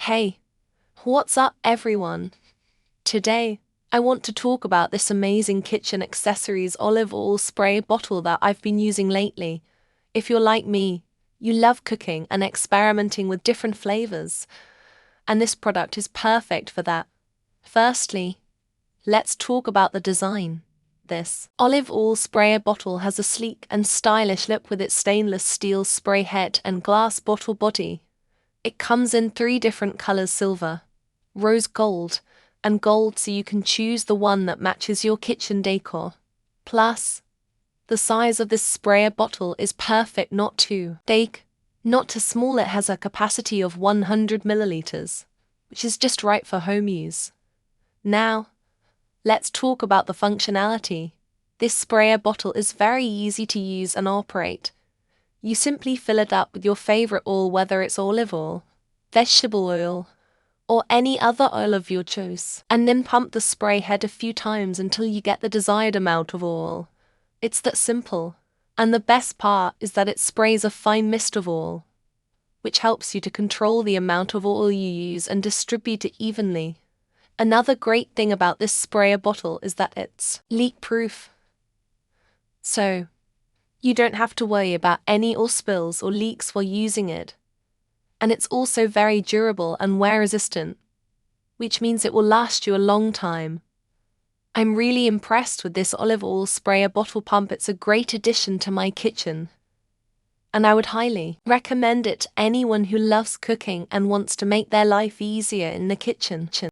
Hey, what's up everyone? Today, I want to talk about this amazing kitchen accessories olive oil spray bottle that I've been using lately. If you're like me, you love cooking and experimenting with different flavors, and this product is perfect for that. Firstly, let's talk about the design. This olive oil sprayer bottle has a sleek and stylish look with its stainless steel spray head and glass bottle body. It comes in 3 different colors: silver, rose gold, and gold, so you can choose the one that matches your kitchen decor. Plus, the size of this sprayer bottle is perfect, not too big, not too small. It has a capacity of 100 milliliters, which is just right for home use. Now, let's talk about the functionality. This sprayer bottle is very easy to use and operate. You simply fill it up with your favorite oil, whether it's olive oil, vegetable oil, or any other oil of your choice, and then pump the spray head a few times until you get the desired amount of oil. It's that simple. And the best part is that it sprays a fine mist of oil, which helps you to control the amount of oil you use and distribute it evenly. Another great thing about this sprayer bottle is that it's leak-proof. So, you don't have to worry about any oil spills or leaks while using it. And it's also very durable and wear-resistant, which means it will last you a long time. I'm really impressed with this olive oil sprayer bottle pump. It's a great addition to my kitchen, and I would highly recommend it to anyone who loves cooking and wants to make their life easier in the kitchen.